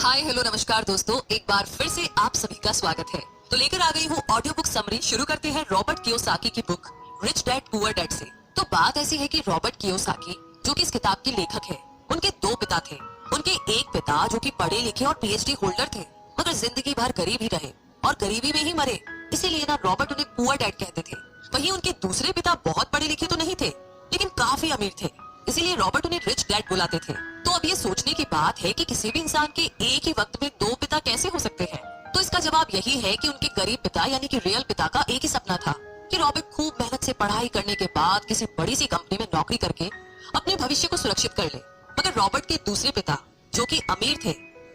Hi hello नमस्कार दोस्तों, एक बार फिर से आप सभी का स्वागत है। तो लेकर आ गई हूँ ऑडियो बुक समरी। शुरू करते हैं रॉबर्ट कियोसाकी की book rich dad poor dad से। तो बात ऐसी है कि रॉबर्ट कियोसाकी जो कि इस किताब के लेखक है, उनके दो पिता थे। उनके एक पिता जो कि पढ़े लिखे और पीएचडी होल्डर थे, मगर जिंदगी भर गरीब ही रहे और गरीबी में ही मरे, इसीलिए ना रॉबर्ट उन्हें पुअर डैड कहते थे। वहीं उनके दूसरे पिता बहुत पढ़े लिखे तो नहीं थे, लेकिन काफी अमीर थे, इसीलिए रॉबर्ट उन्हें रिच डैड बुलाते थे। तो अब ये सोचने की बात है कि किसी भी इंसान के एक ही वक्त में दो पिता कैसे हो सकते हैं। तो इसका जवाब यही है कि उनके गरीब पिता यानी कि रियल पिता का एक ही सपना था कि रॉबर्ट खूब मेहनत से पढ़ाई करने के बाद किसी बड़ी सी कंपनी में नौकरी करके अपने भविष्य को सुरक्षित कर ले। मगर रॉबर्ट के दूसरे पिता जो कि अमीर थे,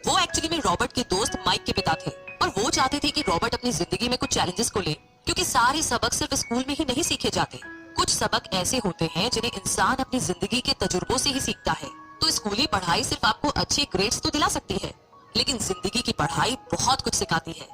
वो एक्चुअली में रॉबर्ट के दोस्त माइक के पिता थे और वो चाहते थे कि रॉबर्ट अपनी जिंदगी में कुछ चैलेंजेस को ले, क्योंकि सारे सबक सिर्फ स्कूल में ही नहीं सीखे जाते। कुछ सबक ऐसे होते हैं जिन्हें इंसान अपनी जिंदगी के तजुर्बों से ही सीखता है। तो स्कूली पढ़ाई सिर्फ आपको अच्छे ग्रेड्स तो दिला सकती है, लेकिन जिंदगी की पढ़ाई बहुत कुछ सिखाती है।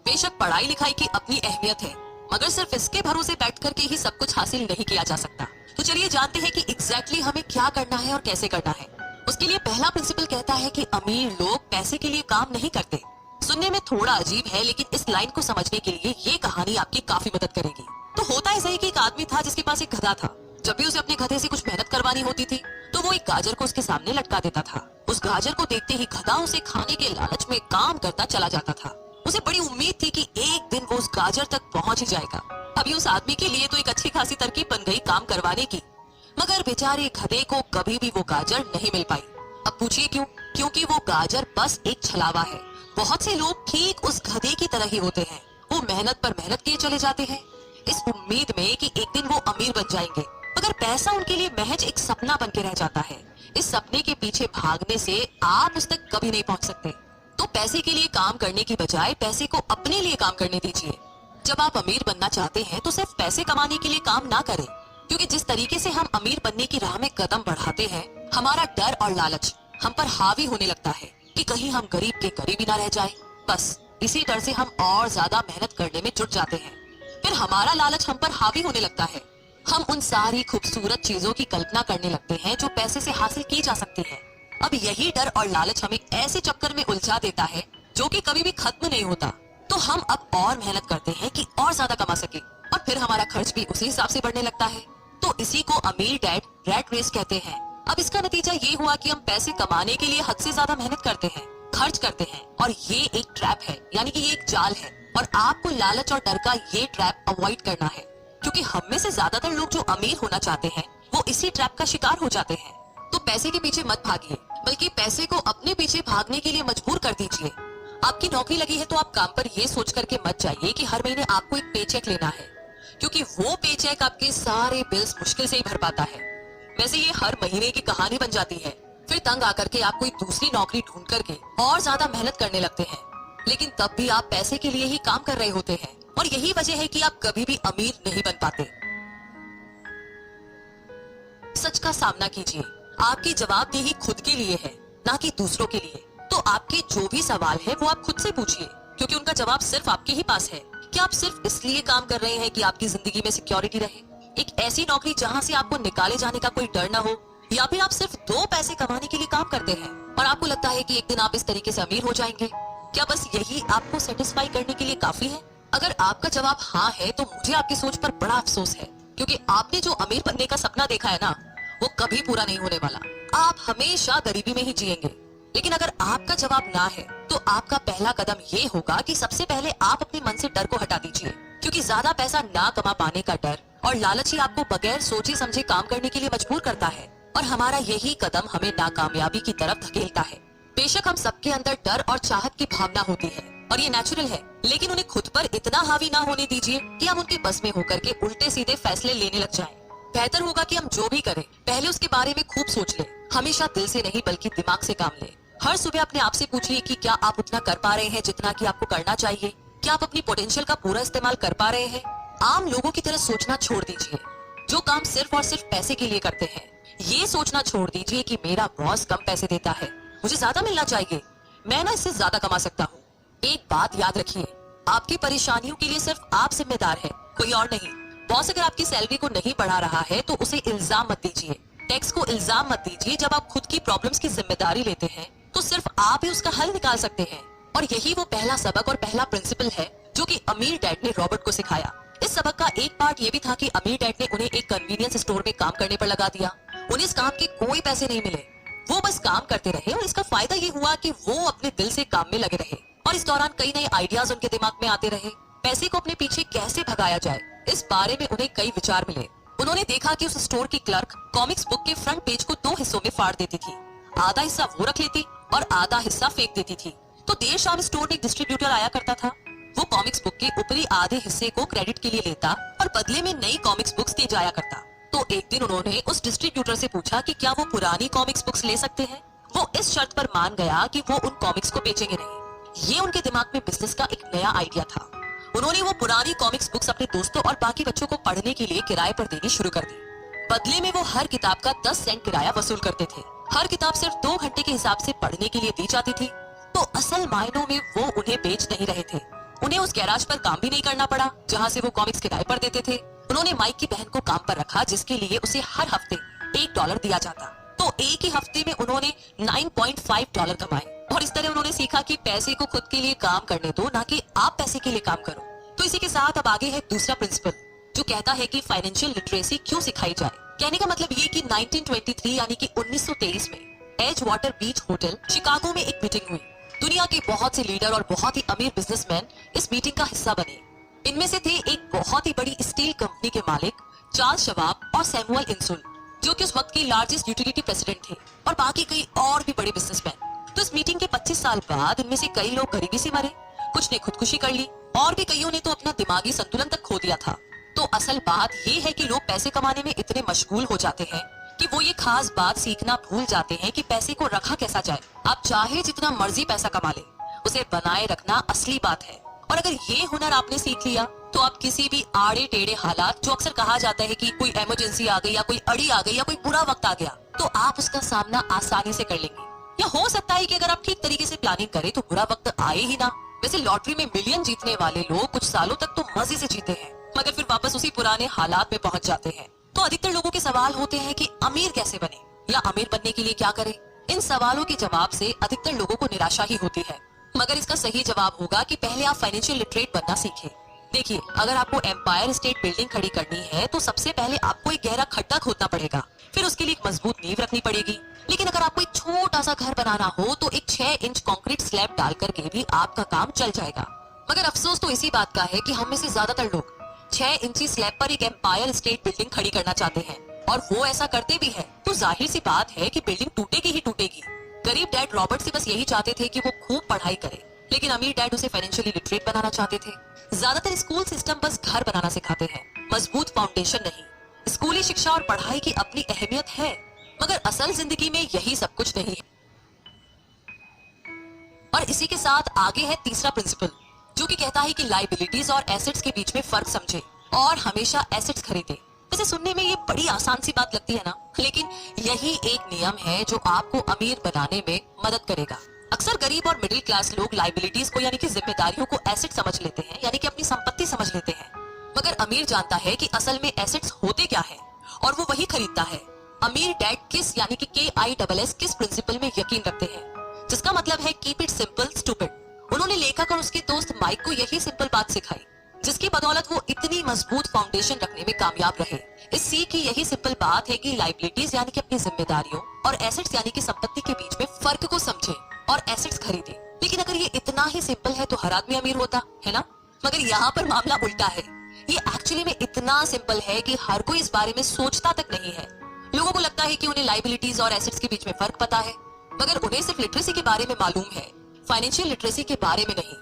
बेशक पढ़ाई लिखाई की अपनी अहमियत है, मगर सिर्फ इसके भरोसे बैठ कर के ही सब कुछ हासिल नहीं किया जा सकता। तो चलिए जानते हैं कि एग्जैक्टली हमें क्या करना है और कैसे करना है। उसके लिए पहला प्रिंसिपल कहता है कि अमीर लोग पैसे के लिए काम नहीं करते। सुनने में थोड़ा अजीब है, लेकिन इस लाइन को समझने के लिए ये कहानी आपकी काफी मदद करेगी। तो होता ऐसा ही कि एक आदमी था जिसके पास एक गधा था। जब भी उसे अपने गधे से कुछ मेहनत करवानी होती थी तो वो एक गाजर को उसके सामने लटका देता था। उस गाजर को देखते ही गधा उसे खाने के लालच में काम करता चला जाता था। उसे बड़ी उम्मीद थी कि एक दिन वो उस गाजर तक पहुंच ही जाएगा। अभी उस आदमी के लिए तो एक अच्छी खासी तरकीब बन गई काम करवाने की, मगर बेचारे गधे को कभी भी वो गाजर नहीं मिल पाई। अब पूछिए क्यों? क्योंकि वो गाजर बस एक छलावा है। बहुत से लोग ठीक उस गधे की तरह ही होते हैं। वो मेहनत पर मेहनत किए चले जाते हैं इस उम्मीद में कि एक दिन वो अमीर बन जाएंगे, मगर पैसा उनके लिए महज एक सपना बन के रह जाता है। इस सपने के पीछे भागने से आप उस तक कभी नहीं पहुंच सकते। तो पैसे के लिए काम करने की बजाय पैसे को अपने लिए काम करने दीजिए। जब आप अमीर बनना चाहते हैं तो सिर्फ पैसे कमाने के लिए काम ना करें, क्योंकि जिस तरीके से हम अमीर बनने की राह में कदम बढ़ाते हैं, हमारा डर और लालच हम पर हावी होने लगता है कि कहीं हम गरीब के गरीब ही ना रह जाए। बस इसी डर से हम और ज्यादा मेहनत करने में जुट जाते हैं। फिर हमारा लालच हम पर हावी होने लगता है। हम उन सारी खूबसूरत चीजों की कल्पना करने लगते हैं जो पैसे से हासिल की जा सकती है। अब यही डर और लालच हमें ऐसे चक्कर में उलझा देता है जो कि कभी भी खत्म नहीं होता। तो हम अब और मेहनत करते हैं कि और ज्यादा कमा सके, और फिर हमारा खर्च भी उसी हिसाब से बढ़ने लगता है। तो इसी को अमीर डैड रैट रेस कहते हैं। अब इसका नतीजा ये हुआ कि हम पैसे कमाने के लिए हद से ज्यादा मेहनत करते हैं, खर्च करते हैं, और ये एक ट्रैप है, यानी कि ये एक जाल है। और आपको लालच और डर का ये ट्रैप अवॉइड करना है, क्योंकि हम में से ज्यादातर लोग जो अमीर होना चाहते हैं वो इसी ट्रैप का शिकार हो जाते हैं। तो पैसे के पीछे मत भागिए, बल्कि पैसे को अपने पीछे भागने के लिए मजबूर कर दीजिए। आपकी नौकरी लगी है तो आप काम पर ये सोच करके मत जाइए कि हर महीने आपको एक पेचेक लेना है, क्योंकि वो पेचेक आपके सारे बिल्स मुश्किल से ही भर पाता है। वैसे ये हर महीने की कहानी बन जाती है। फिर तंग आकर के आप कोई दूसरी नौकरी ढूंढ करके और ज्यादा मेहनत करने लगते हैं, लेकिन तब भी आप पैसे के लिए ही काम कर रहे होते हैं, और यही वजह है कि आप कभी भी अमीर नहीं बन पाते। सच का सामना कीजिए। आपकी जवाबदेही खुद के लिए है, ना कि दूसरों के लिए। तो आपके जो भी सवाल है वो आप खुद से पूछिए, क्योंकि उनका जवाब सिर्फ आपके ही पास है। क्या आप सिर्फ इसलिए काम कर रहे हैं कि आपकी जिंदगी में सिक्योरिटी रहे, एक ऐसी नौकरी जहां से आपको निकाले जाने का कोई डर ना हो, या फिर आप सिर्फ दो पैसे कमाने के लिए काम करते हैं और आपको लगता है कि एक दिन आप इस तरीके से अमीर हो जाएंगे? क्या बस यही आपको सेटिस्फाई करने के लिए काफी है? अगर आपका जवाब हाँ है तो मुझे आपकी सोच पर बड़ा अफसोस है, क्योंकि आपने जो अमीर बनने का सपना देखा है ना, वो कभी पूरा नहीं होने वाला। आप हमेशा गरीबी में ही जिएंगे। लेकिन अगर आपका जवाब ना है तो आपका पहला कदम ये होगा कि सबसे पहले आप अपने मन से डर को हटा दीजिए, क्योंकि ज्यादा पैसा ना कमा पाने का डर और लालच ही आपको बगैर सोचे समझे काम करने के लिए मजबूर करता है, और हमारा यही कदम हमें नाकामयाबी की तरफ धकेलता है। बेशक हम सबके अंदर डर और चाहत की भावना होती है और ये नेचुरल है, लेकिन उन्हें खुद पर इतना हावी ना होने दीजिए कि हम उनके बस में होकर के उल्टे सीधे फैसले लेने लग जाएं। बेहतर होगा कि हम जो भी करें पहले उसके बारे में खूब सोच लें, हमेशा दिल से नहीं बल्कि दिमाग से काम लें। हर सुबह अपने आप से पूछिए कि क्या आप उतना कर पा रहे हैं जितना कि आपको करना चाहिए, क्या आप अपनी पोटेंशियल का पूरा इस्तेमाल कर पा रहे हैं। आम लोगों की तरह सोचना छोड़ दीजिए जो काम सिर्फ और सिर्फ पैसे के लिए करते हैं। ये सोचना छोड़ दीजिए कि मेरा बॉस कम पैसे देता है, मुझे ज्यादा मिलना चाहिए, मैं ना इससे ज्यादा कमा सकता हूँ। एक बात याद रखिए, आपकी परेशानियों के लिए सिर्फ आप जिम्मेदार है, कोई और नहीं। बॉस अगर आपकी सैलरी को नहीं बढ़ा रहा है तो उसे इल्जाम मत दीजिए, टैक्स को इल्जाम मत दीजिए। जब आप खुद की प्रॉब्लम्स की जिम्मेदारी लेते हैं तो सिर्फ आप ही उसका हल निकाल सकते हैं। और यही वो पहला सबक और पहला प्रिंसिपल है जो कि अमीर डैड ने रॉबर्ट को सिखाया। इस सबक का एक पार्ट ये भी था कि अमीर डैड ने उन्हें एक कन्वीनियंस स्टोर में काम करने पर लगा दिया। उन्हें इस काम के कोई पैसे नहीं मिले, वो बस काम करते रहे और इसका फायदा ये हुआ कि वो अपने दिल से काम में लगे रहे और इस दौरान कई नए आइडियाज उनके दिमाग में आते रहे। पैसे को अपने पीछे कैसे भगाया जाए, इस बारे में उन्हें कई विचार मिले। उन्होंने देखा कि उस स्टोर की क्लर्क कॉमिक्स बुक के फ्रंट पेज को 2 हिस्सों में फाड़ देती थी। आधा हिस्सा वो रख लेती और आधा हिस्सा फेंक देती थी। तो देर शाम स्टोर में एक डिस्ट्रीब्यूटर आया करता था। वो कॉमिक्स बुक के ऊपरी आधे हिस्से को क्रेडिट के लिए लेता और बदले में नई कॉमिक्स बुक्स दे जाया करता। तो एक दिन उन्होंने उस डिस्ट्रीब्यूटर से पूछा कि क्या वो पुरानी कॉमिक्स बुक्स ले सकते हैं। वो इस शर्त पर मान गया कि वो उन कॉमिक्स को बेचेंगे नहीं। ये उनके दिमाग में बिजनेस का एक नया आइडिया था। उन्होंने वो पुरानी कॉमिक्स बुक्स अपने दोस्तों और बाकी बच्चों को पढ़ने के लिए किराए पर देनी शुरू कर दी। बदले में वो हर किताब का 10 सेंट किराया वसूल करते थे। हर किताब सिर्फ 2 घंटे के हिसाब से पढ़ने के लिए दी जाती थी। तो असल मायनों में वो उन्हें बेच नहीं रहे थे। उन्हें उस गैराज पर काम भी नहीं करना पड़ा जहाँ से वो कॉमिक्स किराए पर देते थे। उन्होंने माइक की बहन को काम पर रखा जिसके लिए उसे हर हफ्ते $1 दिया जाता। तो एक ही हफ्ते में उन्होंने $9.5 कमाए और इस तरह उन्होंने सीखा कि पैसे को खुद के लिए काम करने दो, ना कि आप पैसे के लिए काम करो। तो इसी के साथ अब आगे है दूसरा प्रिंसिपल जो कहता है कि फाइनेंशियल लिटरेसी क्यों सिखाई जाए। कहने का मतलब ये कि 1923 यानी कि 1923 में एज वाटर बीच होटल शिकागो में एक मीटिंग हुई। दुनिया के बहुत से लीडर और बहुत ही अमीर बिजनेसमैन इस मीटिंग का हिस्सा बने। इनमें से थे एक बहुत ही बड़ी स्टील कंपनी के मालिक चार्ल्स शवाब और सैमुअल इंसुल जो कि उस वक्त की लार्जेस्ट यूटिलिटी प्रेसिडेंट थे, और बाकी कई और भी बड़े बिजनेसमैन। तो इस मीटिंग के 25 साल बाद इनमें से कई लोग गरीबी से मरे, कुछ ने खुदकुशी कर ली और भी कईयों ने तो अपना दिमागी संतुलन तक खो दिया था। तो असल बात ये है कि लोग पैसे कमाने में इतने मशगूल हो जाते हैं कि वो ये खास बात सीखना भूल जाते हैं कि पैसे को रखा कैसा जाए। आप चाहे जितना मर्जी पैसा कमा ले, उसे बनाए रखना असली बात है। और अगर ये हुनर आपने सीख लिया तो आप किसी भी आड़े टेढ़े हालात, जो अक्सर कहा जाता है कि कोई इमरजेंसी आ गई या कोई अड़ी आ गई या कोई बुरा वक्त आ गया, तो आप उसका सामना आसानी से कर लेंगे। या हो सकता है कि अगर आप ठीक तरीके से प्लानिंग करें तो बुरा वक्त आए ही ना। वैसे लॉटरी में मिलियन जीतने वाले लोग कुछ सालों तक तो मजे से जीते हैं, मगर फिर वापस उसी पुराने हालात में पहुंच जाते हैं। तो अधिकतर लोगों के सवाल होते हैं कि अमीर कैसे बने या अमीर बनने के लिए क्या करें। इन सवालों के जवाब से अधिकतर लोगों को निराशा ही होती है, मगर इसका सही जवाब होगा कि पहले आप फाइनेंशियल लिटरेट बनना सीखें। देखिए, अगर आपको एम्पायर स्टेट बिल्डिंग खड़ी करनी है तो सबसे पहले आपको एक गहरा खड्डा खोदना पड़ेगा, फिर उसके लिए एक मजबूत नींव रखनी पड़ेगी। लेकिन अगर आपको एक छोटा सा घर बनाना हो तो एक 6 इंच कंक्रीट स्लैब डाल करके भी आपका काम चल जाएगा। मगर अफसोस तो इसी बात का है कि हम में से ज्यादातर लोग 6 इंची स्लैब पर एक एम्पायर स्टेट बिल्डिंग खड़ी करना चाहते हैं, और वो ऐसा करते भी है। तो जाहिर सी बात है कि बिल्डिंग टूटेगी ही टूटेगी। गरीब डैड रॉबर्ट से बस यही चाहते थे कि वो खूब पढ़ाई करे, लेकिन अमीर डैड उसे फाइनेंशियली लिटरेट बनाना चाहते थे। ज्यादातर स्कूल सिस्टम बस घर बनाना सिखाते हैं, मजबूत फाउंडेशन नहीं। स्कूली शिक्षा और पढ़ाई की अपनी अहमियत है, मगर असल जिंदगी में यही सब कुछ नहीं है। और इसी के साथ आगे है तीसरा प्रिंसिपल जो कि कहता है कि लायबिलिटीज और एसेट्स के बीच में फर्क समझे और हमेशा एसेट्स खरीदे। वैसे सुनने में ये बड़ी आसान सी बात लगती है ना, लेकिन यही एक नियम है जो आपको अमीर बनाने में मदद करेगा। अक्सर गरीब और मिडिल क्लास लोग लायबिलिटीज को यानी कि जिम्मेदारियों को एसेट समझ लेते हैं, यानी कि अपनी संपत्ति समझ लेते हैं। मगर अमीर जानता है कि असल में एसेट्स होते क्या है और वो वही खरीदता है। अमीर डैड किस यानी कि KISS किस प्रिंसिपल में यकीन रखते हैं, जिसका मतलब है कीप इट सिंपल स्टूपिड। उन्होंने लेखक और उसके दोस्त माइक को यही सिंपल बात सिखाई, जिसकी बदौलत वो इतनी मजबूत फाउंडेशन रखने में कामयाब रहे। इस सीख की यही सिंपल बात है कि लायबिलिटीज यानी कि अपनी जिम्मेदारियों और एसेट्स यानी कि संपत्ति के बीच में फर्क को समझे और एसेट्स खरीदे। लेकिन अगर ये इतना ही सिंपल है तो हर आदमी अमीर होता है ना, मगर यहाँ पर मामला उल्टा है। ये एक्चुअली में इतना सिंपल है कि हर कोई इस बारे में सोचता तक नहीं है। लोगों को लगता है कि उन्हें लायबिलिटीज और एसेट्स के बीच में फर्क पता है, मगर उन्हें सिर्फ लिटरेसी के बारे में मालूम है, फाइनेंशियल लिटरेसी के बारे में नहीं।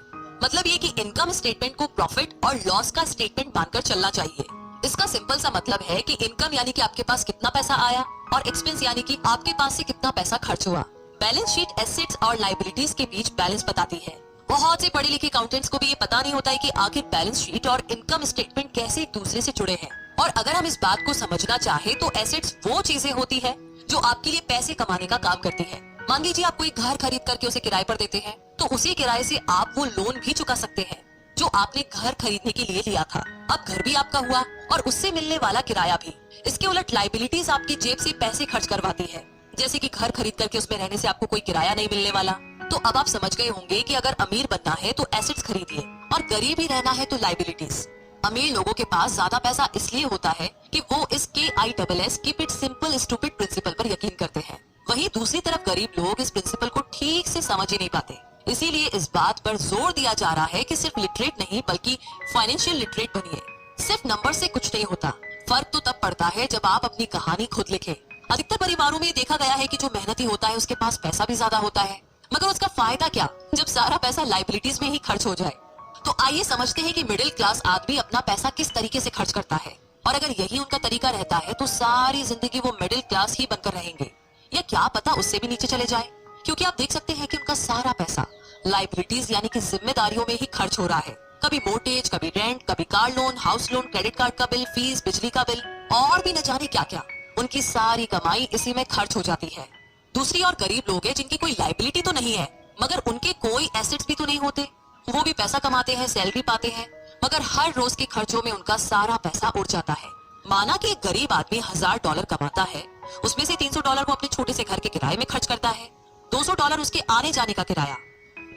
मतलब ये कि इनकम स्टेटमेंट को प्रॉफिट और लॉस का स्टेटमेंट मानकर चलना चाहिए। इसका सिंपल सा मतलब है कि इनकम यानी कि आपके पास कितना पैसा आया और एक्सपेंस यानी कि आपके पास से कितना पैसा खर्च हुआ। बैलेंस शीट एसेट्स और लायबिलिटीज के बीच बैलेंस बताती है। बहुत से पढ़े लिखे अकाउंटेंट्स को भी ये पता नहीं होता है कि आखिर बैलेंस शीट और इनकम स्टेटमेंट कैसे एक दूसरे से जुड़े हैं। और अगर हम इस बात को समझना चाहे तो एसेट्स वो चीजें होती है जो आपके लिए पैसे कमाने का काम करती है। मान लीजिए आप कोई घर खरीद करके उसे किराए पर देते हैं, तो उसी किराए से आप वो लोन भी चुका सकते हैं जो आपने घर खरीदने के लिए लिया था। अब घर भी आपका हुआ और उससे मिलने वाला किराया भी। इसके उलट लायबिलिटीज आपकी जेब से पैसे खर्च करवाती है। जैसे कि घर खरीद करके उसमें रहने से आपको कोई किराया नहीं मिलने वाला। तो अब आप समझ गए होंगे कि अगर अमीर बनना है तो एसेट्स खरीदिए और गरीब ही रहना है तो लाइबिलिटीज। अमीर लोगों के पास ज्यादा पैसा इसलिए होता है कि वो इस KISS keep it simple stupid principle पर यकीन करते हैं। वहीं दूसरी तरफ गरीब लोग इस प्रिंसिपल को ठीक से समझ ही नहीं पाते। इसीलिए इस बात पर जोर दिया जा रहा है कि सिर्फ लिटरेट नहीं बल्कि फाइनेंशियल लिटरेट बनिए। सिर्फ नंबर से कुछ नहीं होता, फर्क तो तब पड़ता है जब आप अपनी कहानी खुद लिखें। अधिकतर परिवारों में देखा गया है कि जो मेहनती होता है उसके पास पैसा भी ज्यादा होता है, मगर उसका फायदा क्या जब सारा पैसा लाइबिलिटीज में ही खर्च हो जाए। तो आइए समझते हैं कि मिडिल क्लास आदमी अपना पैसा किस तरीके से खर्च करता है, और अगर यही उनका तरीका रहता है तो सारी जिंदगी वो मिडिल क्लास ही बनकर रहेंगे, या क्या पता उससे भी नीचे चले जाए। क्योंकि आप देख सकते हैं कि उनका सारा पैसा लाइबिलिटीज यानी कि जिम्मेदारियों में ही खर्च हो रहा है। कभी मोर्टेज, कभी रेंट, कभी car loan, house loan, credit card का बिल, फीस, बिजली का बिल और भी न जाने क्या क्या। उनकी सारी कमाई इसी में खर्च हो जाती है। दूसरी और गरीब लोग हैं जिनकी कोई लाइबिलिटी तो नहीं है, मगर उनके कोई एसेट्स भी तो नहीं होते। वो भी पैसा कमाते हैं, सैलरी पाते हैं, मगर हर रोज के खर्चों में उनका सारा पैसा उड़ जाता है। माना कि एक गरीब आदमी $1000 कमाता है, उसमें से $300 वो अपने छोटे से घर के किराए में खर्च करता है, $200 उसके आने जाने का किराया,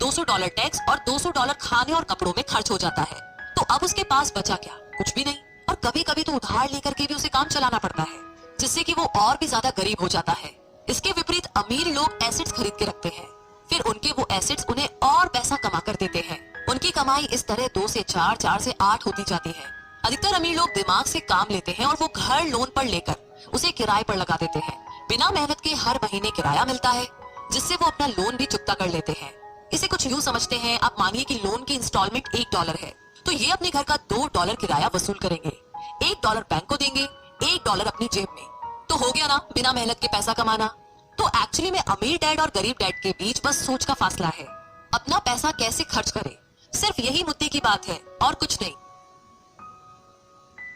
$200 टैक्स और $200 खाने और कपड़ों में खर्च हो जाता है। तो अब उसके पास बचा क्या? कुछ भी नहीं। और कभी कभी तो उधार लेकर के भी उसे काम चलाना पड़ता है, जिससे कि वो और भी ज्यादा गरीब हो जाता है। इसके विपरीत अमीर लोग एसेट्स खरीद के रखते हैं, फिर उनके वो एसेट्स उन्हें और पैसा कमा कर देते हैं। उनकी कमाई इस तरह 2 से 4, 4 से 8 होती जाती है। अधिकतर अमीर लोग दिमाग से काम लेते हैं और वो घर लोन पर लेकर उसे किराए पर लगा देते हैं। बिना मेहनत के हर महीने किराया मिलता है, जिससे वो अपना लोन भी चुकता कर लेते हैं। इसे कुछ यूं समझते हैं, आप मानिए कि लोन की इंस्टॉलमेंट $1 है, तो ये अपने घर का $2 किराया वसूल करेंगे, $1 बैंक को देंगे, $1 अपनी जेब में। तो हो गया ना बिना मेहनत के पैसा कमाना। तो एक्चुअली में अमीर डैड और गरीब डैड के बीच बस सोच का फासला है। अपना पैसा कैसे खर्च करें, सिर्फ यही मुद्दे की बात है और कुछ नहीं।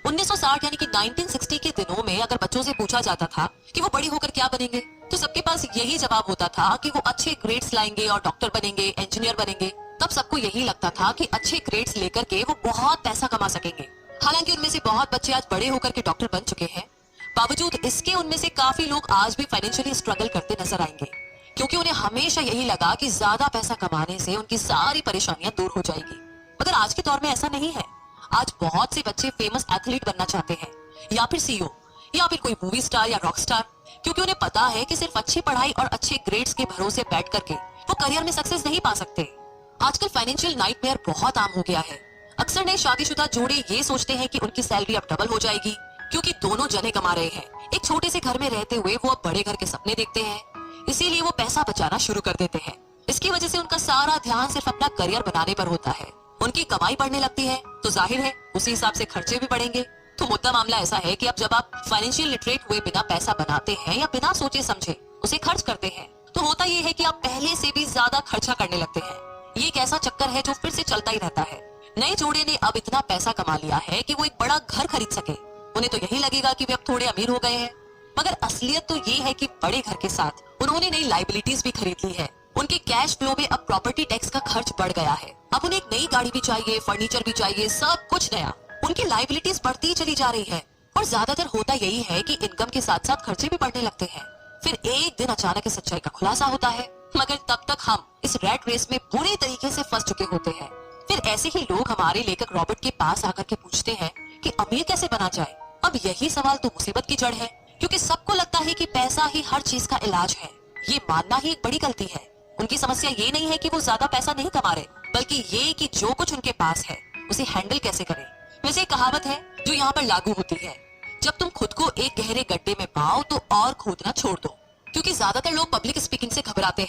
1960 यानी कि 1960 के दिनों में अगर बच्चों से पूछा जाता था कि वो बड़ी होकर क्या बनेंगे, तो सबके पास यही जवाब होता था कि वो अच्छे ग्रेड्स लाएंगे और डॉक्टर बनेंगे, इंजीनियर बनेंगे। तब सबको यही लगता था कि अच्छे ग्रेड्स लेकर के वो बहुत पैसा कमा सकेंगे। हालांकि उनमें से बहुत बच्चे आज बड़े होकर के डॉक्टर बन चुके हैं। बावजूद इसके उनमें से काफी लोग आज भी फाइनेंशियली स्ट्रगल करते नजर आएंगे, क्योंकि उन्हें हमेशा यही लगा कि ज्यादा पैसा कमाने से उनकी सारी परेशानियां दूर हो जाएगी। मगर आज के दौर में ऐसा नहीं है। आज बहुत से बच्चे फेमस एथलीट बनना चाहते हैं, या फिर CEO, या फिर कोई मूवी स्टार या रॉक स्टार, क्योंकि उन्हें पता है कि सिर्फ अच्छी पढ़ाई और अच्छे ग्रेड्स के भरोसे बैठ करके वो करियर में सक्सेस नहीं पा सकते। आजकल फाइनेंशियल नाइटमेयर बहुत आम हो गया है। अक्सर नए शादीशुदा जोड़े ये सोचते हैं कि उनकी सैलरी अब डबल हो जाएगी, क्योंकि दोनों जने कमा रहे हैं। एक छोटे से घर में रहते हुए वो अब बड़े घर के सपने देखते हैं, इसीलिए वो पैसा बचाना शुरू कर देते हैं। इसकी वजह से उनका सारा ध्यान सिर्फ अपना करियर बनाने पर होता है। उनकी कमाई बढ़ने लगती है तो जाहिर है उसी हिसाब से खर्चे भी बढ़ेंगे। तो मुद्दा मामला ऐसा है कि अब जब आप फाइनेंशियल लिटरेट हुए बिना पैसा बनाते हैं या बिना सोचे समझे उसे खर्च करते हैं, तो होता ये है कि आप पहले से भी ज्यादा खर्चा करने लगते हैं। ये एक ऐसा चक्कर है जो फिर से चलता ही रहता है। नए जोड़े ने अब इतना पैसा कमा लिया है कि वो एक बड़ा घर खरीद सके। उन्हें तो यही लगेगा कि वे अब थोड़े अमीर हो गए हैं, मगर असलियत तो ये है कि बड़े घर के साथ उन्होंने नई लाइबिलिटीज भी खरीद ली है। उनके कैश फ्लो में अब प्रॉपर्टी टैक्स का खर्च बढ़ गया है। अब उन्हें एक नई गाड़ी भी चाहिए, फर्नीचर भी चाहिए, सब कुछ नया। उनकी लाइबिलिटीज बढ़ती ही चली जा रही है। और ज्यादातर होता यही है कि इनकम के साथ साथ खर्चे भी बढ़ने लगते हैं। फिर एक दिन अचानक इस सच्चाई का खुलासा होता है, मगर तब तक हम इस रैट रेस में बुरे तरीके से फंस चुके होते हैं। फिर ऐसे ही लोग हमारे लेखक रॉबर्ट के पास आकर के पूछते हैं कि अमीर कैसे बना जाए। अब यही सवाल तो मुसीबत की जड़ है, क्योंकि सबको लगता है कि पैसा ही हर चीज का इलाज है। ये मानना ही एक बड़ी गलती है। उनकी समस्या ये नहीं है कि वो ज्यादा पैसा नहीं कमा रहे, बल्कि ये कि जो कुछ उनके पास है उसे हैंडल कैसे करें। वैसे एक कहावत है जो यहाँ पर लागू होती है, जब तुम खुद को एक गहरे गड्ढे में पाओ तो और खोदना छोड़ दो। क्योंकि ज्यादातर लोग पब्लिक स्पीकिंग से घबराते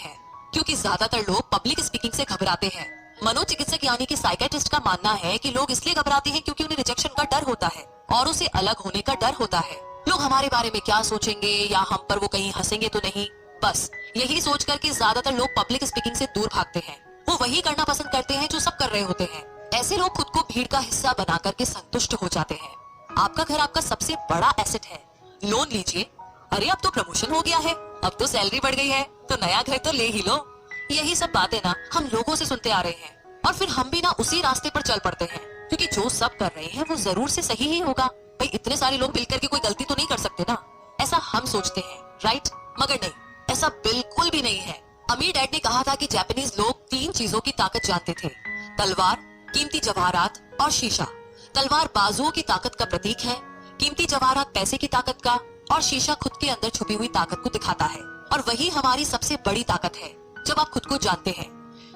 हैं। मनोचिकित्सक यानी कि साइकियाट्रिस्ट का मानना है कि लोग इसलिए घबराते हैं क्योंकि उन्हें रिजेक्शन का डर होता है और उसे अलग होने का डर होता है। लोग हमारे बारे में क्या सोचेंगे या हम पर वो कहीं हंसेंगे तो नहीं, बस यही सोच करके ज्यादातर लोग पब्लिक स्पीकिंग से दूर भागते हैं। वो वही करना पसंद करते हैं जो सब कर रहे होते हैं। ऐसे लोग खुद को भीड़ का हिस्सा बना करके संतुष्ट हो जाते हैं। आपका घर आपका सबसे बड़ा एसेट है। लोन लीजिए, अरे अब तो प्रमोशन हो गया है, अब तो सैलरी बढ़ गई है, तो नया घर तो ले ही लो। यही सब बातें ना हम लोगों से सुनते आ रहे हैं, और फिर हम भी ना उसी रास्ते पर चल पड़ते हैं, क्योंकि जो सब कर रहे हैं वो जरूर से सही ही होगा। भाई इतने सारे लोग मिलकर के कोई गलती तो नहीं कर सकते ना, ऐसा हम सोचते हैं, राइट। मगर नहीं, ऐसा बिल्कुल भी नहीं है। अमीर डैड ने कहा था कि जापानीज लोग 3 चीजों की ताकत जानते थे, तलवार, कीमती जवाहरात और शीशा। तलवार बाजुओं की ताकत का प्रतीक है, कीमती जवाहरात पैसे की ताकत का, और शीशा खुद के अंदर छुपी हुई ताकत को दिखाता है। और वही हमारी सबसे बड़ी ताकत है, जब आप खुद को जानते हैं।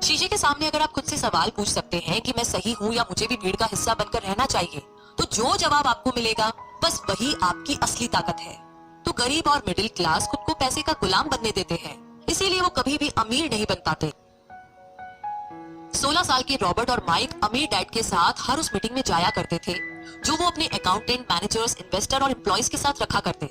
शीशे के सामने अगर आप खुद से सवाल पूछ सकते हैं कि मैं सही हूँ या मुझे भी भीड़ का हिस्सा बनकर रहना चाहिए, तो जो जवाब आपको मिलेगा बस वही आपकी असली ताकत है। तो गरीब और मिडिल क्लास खुद को पैसे का गुलाम बनने देते हैं, इसीलिए वो कभी भी अमीर नहीं बन पाते। 16 साल के रॉबर्ट और माइक अमीर डैड के साथ हर उस मीटिंग में जाया करते थे जो वो अपने अकाउंटेंट, मैनेजर्स, इन्वेस्टर और एम्प्लॉइज के साथ रखा करते।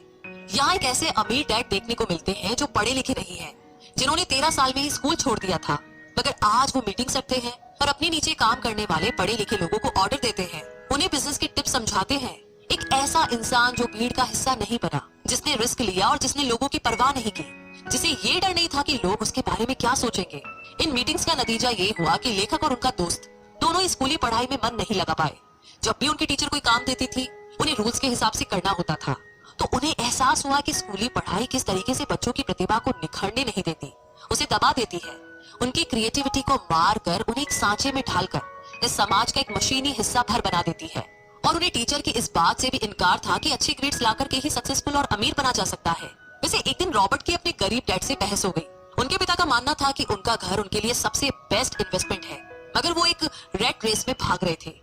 यहाँ एक ऐसे अमीर डैड देखने को मिलते हैं जो पढ़े लिखे नहीं हैं, जिन्होंने 13 साल में ही स्कूल छोड़ दिया था, मगर आज वो मीटिंग रखते हैं और अपने नीचे काम करने वाले पढ़े लिखे लोगों को ऑर्डर देते हैं, उन्हें बिजनेस की टिप्स समझाते हैं। एक ऐसा इंसान जो भीड़ का हिस्सा नहीं बना, जिसने रिस्क लिया और जिसने लोगों की परवाह नहीं की, जिसे ये डर नहीं था कि लोग उसके बारे में क्या सोचेंगे। इन मीटिंग्स का नतीजा ये हुआ कि लेखक और उनका दोस्त दोनों ही स्कूली पढ़ाई में मन नहीं लगा पाए। जब भी उनकी टीचर कोई काम देती थी, उन्हें रूल्स के हिसाब से करना होता था, तो उन्हें एहसास हुआ कि स्कूली पढ़ाई किस तरीके से बच्चों की प्रतिभा को निखरने नहीं देती, उसे दबा देती है। उनकी क्रिएटिविटी को मार कर उन्हें एक सांचे में ढालकर इस समाज का एक मशीनी हिस्सा भर बना देती है। और उन्हें टीचर की इस बात से भी इनकार था कि अच्छे ग्रेड्स लाकर के ही सक्सेसफुल और अमीर बना जा सकता है। वैसे एक दिन रॉबर्ट की अपने गरीब डैड से बहस हो गई। उनके पिता का मानना था कि उनका घर उनके लिए सबसे बेस्ट इन्वेस्टमेंट है, मगर वो एक रेट रेस में भाग रहे थे।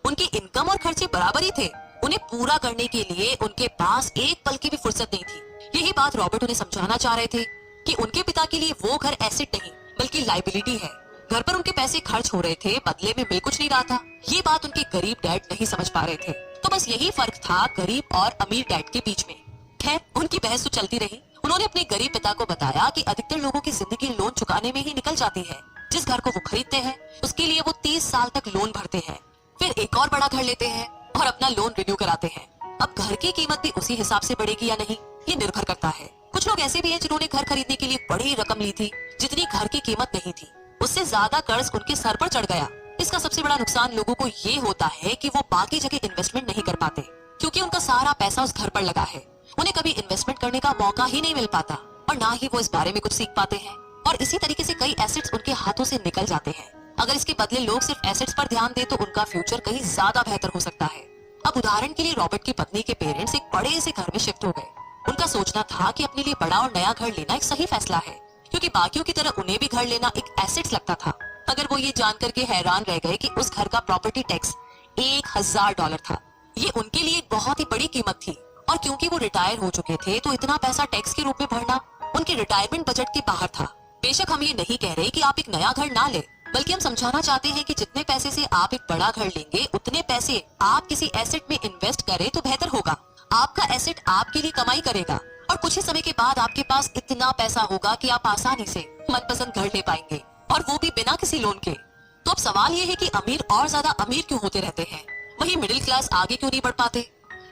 उनकी इनकम और खर्चे बराबर ही थे, उन्हें पूरा करने के लिए उनके पास एक पल की भी फुर्सत नहीं थी। यही बात रॉबर्ट उन्हें समझाना चाह रहे थे कि उनके पिता के लिए वो घर एसेट नहीं बल्कि लाइबिलिटी है। घर पर उनके पैसे खर्च हो रहे थे, बदले में मिल कुछ नहीं रहा था। ये बात उनके गरीब डैड नहीं समझ पा रहे थे। तो बस यही फर्क था गरीब और अमीर डैड के बीच में। खैर, उनकी बहस तो चलती रही। उन्होंने अपने गरीब पिता को बताया कि अधिकतर लोगों की जिंदगी लोन चुकाने में ही निकल जाती है। जिस घर को वो खरीदते हैं उसके लिए वो 30 साल तक लोन भरते हैं, फिर एक और बड़ा घर लेते हैं और अपना लोन रिन्यू कराते हैं। अब घर की कीमत भी उसी हिसाब से बढ़ेगी या नहीं, ये निर्भर करता है। कुछ लोग ऐसे भी हैं जिन्होंने घर खरीदने के लिए बड़ी रकम ली थी, जितनी घर की कीमत नहीं थी। उससे ज्यादा कर्ज उनके सर पर चढ़ गया। इसका सबसे बड़ा नुकसान लोगों को ये होता है कि वो बाकी जगह इन्वेस्टमेंट नहीं कर पाते, क्योंकि उनका सारा पैसा उस घर पर लगा है। उन्हें कभी इन्वेस्टमेंट करने का मौका ही नहीं मिल पाता और ना ही वो इस बारे में कुछ सीख पाते हैं। और इसी तरीके से कई एसेट्स उनके हाथों से निकल जाते हैं। अगर इसके बदले लोग सिर्फ एसेट्स पर ध्यान दें तो उनका फ्यूचर कहीं ज्यादा बेहतर हो सकता है। अब उदाहरण के लिए रॉबर्ट की पत्नी के पेरेंट्स एक बड़े से घर में शिफ्ट हो गए। उनका सोचना था कि अपने लिए बड़ा और नया घर लेना एक सही फैसला है, क्योंकि बाकियों की तरह उन्हें भी घर लेना एक एसेट्स लगता था। अगर वो ये जान करके हैरान रह गए कि उस घर का प्रॉपर्टी टैक्स $1000 था। ये उनके लिए एक बहुत ही बड़ी कीमत थी, और क्योंकि वो रिटायर हो चुके थे तो इतना पैसा टैक्स के रूप में भरना उनके रिटायरमेंट बजट के बाहर था। बेशक हम ये नहीं कह रहे कि आप एक नया घर ना ले, बल्कि हम समझाना चाहते हैं कि जितने पैसे से आप एक बड़ा घर लेंगे, उतने पैसे आप किसी एसेट में इन्वेस्ट करें तो बेहतर होगा। आपका एसेट आपके लिए कमाई करेगा और कुछ ही समय के बाद आपके पास इतना पैसा होगा कि आप आसानी से मनपसंद घर ले पाएंगे, और वो भी बिना किसी लोन के। तो अब सवाल ये है कि अमीर और ज्यादा अमीर क्यों होते रहते हैं, वही मिडिल क्लास आगे क्यों नहीं बढ़ पाते?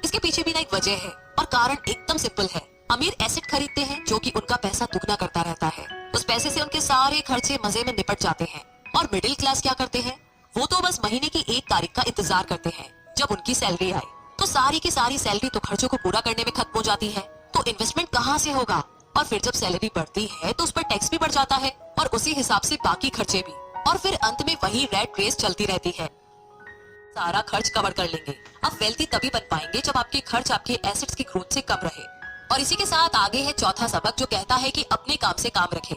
इसके पीछे भी ना एक वजह है, और कारण एकदम सिंपल है। अमीर एसेट खरीदते हैं जो कि उनका पैसा दुगना करता रहता है। उस पैसे से उनके सारे खर्चे मजे में निपट जाते हैं। और मिडिल क्लास क्या करते हैं? वो तो बस महीने की 1 तारीख का इंतजार करते हैं। जब उनकी सैलरी आए तो सारी की सारी सैलरी तो खर्चों को पूरा करने में खत्म हो जाती है, तो इन्वेस्टमेंट कहाँ से होगा? और फिर जब सैलरी बढ़ती है तो उस पर टैक्स भी बढ़ जाता है, और उसी हिसाब से बाकी खर्चे भी, और फिर अंत में वही रैट रेस चलती रहती है। सारा खर्च कवर कर लेंगे। आप वेल्थी तभी बन पाएंगे जब आपके खर्च आपके एसेट्स की ग्रोथ से कम रहे। और इसी के साथ आगे है चौथा सबक, जो कहता है कि अपने काम से काम रखें।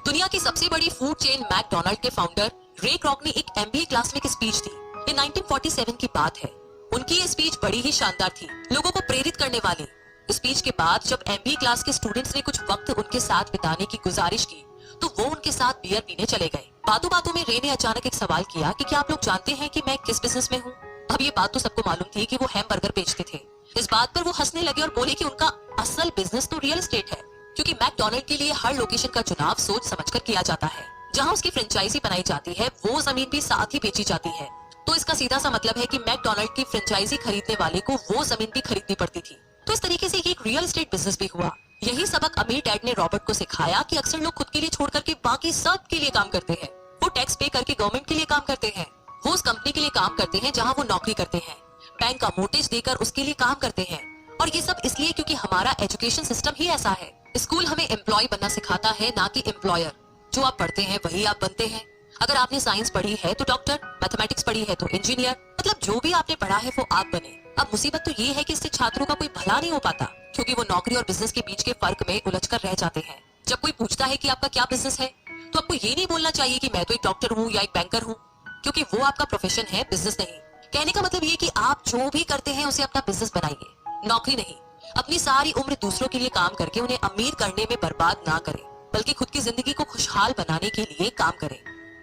दुनिया की सबसे बड़ी फूड चेन मैकडोनल्ड के फाउंडर रे क्रॉक ने एक MBA क्लास में एक स्पीच दी। ये 1947 की बात है। उनकी ये स्पीच बड़ी ही शानदार थी, लोगों को प्रेरित करने वाली। स्पीच के बाद जब MBA क्लास के स्टूडेंट्स ने कुछ वक्त उनके साथ बिताने की गुजारिश की, तो वो उनके साथ बियर पीने चले गए। बातों बातों में रे ने अचानक एक सवाल किया कि क्या आप लोग जानते हैं कि मैं किस बिजनेस में हूँ? अब ये बात तो सबको मालूम थी कि वो हैमबर्गर बेचते थे। इस बात पर वो हंसने लगे और बोले कि उनका असल बिजनेस तो रियल एस्टेट है, क्योंकि मैकडोनल्ड के लिए हर लोकेशन का चुनाव सोच समझकर किया जाता है। जहाँ उसकी फ्रेंचाइजी बनाई जाती है, वो जमीन भी साथ ही बेची जाती है। तो इसका सीधा सा मतलब है कि मैकडोनल्ड की फ्रेंचाइजी खरीदने वाले को वो जमीन भी खरीदनी पड़ती थी। तो इस तरीके से ये एक रियल एस्टेट बिजनेस भी हुआ। यही सबक अमीर डैड ने रॉबर्ट को सिखाया कि अक्सर लोग खुद के लिए छोड़ करके बाकी सब के लिए काम करते हैं। वो टैक्स पे करके गवर्नमेंट के लिए काम करते हैं, वो उस कंपनी के लिए काम करते हैं जहाँ वो नौकरी करते हैं, बैंक का मोर्टेज देकर उसके लिए काम करते हैं। और ये सब इसलिए क्योंकि हमारा एजुकेशन सिस्टम ही ऐसा है। स्कूल हमें एम्प्लॉय बनना सिखाता है, ना कि एम्प्लॉयर। जो आप पढ़ते हैं वही आप बनते हैं। अगर आपने साइंस पढ़ी है तो डॉक्टर, मैथमेटिक्स पढ़ी है तो इंजीनियर, मतलब जो भी आपने पढ़ा है वो आप बने। अब मुसीबत तो ये है कि इससे छात्रों का कोई भला नहीं हो पाता, क्योंकि वो नौकरी और बिजनेस के बीच के फर्क में उलझकर रह जाते हैं। जब कोई पूछता है कि आपका क्या बिजनेस है, तो आपको ये नहीं बोलना चाहिए कि मैं तो एक डॉक्टर हूँ या एक बैंकर हूँ, क्योंकि वो आपका प्रोफेशन है, बिजनेस नहीं। कहने का मतलब ये कि आप जो भी करते हैं उसे अपना बिजनेस बनाइए, नौकरी नहीं। अपनी सारी उम्र दूसरों के लिए काम करके उन्हें अमीर करने में बर्बाद ना करें, बल्कि खुद की जिंदगी को खुशहाल बनाने के लिए काम करें।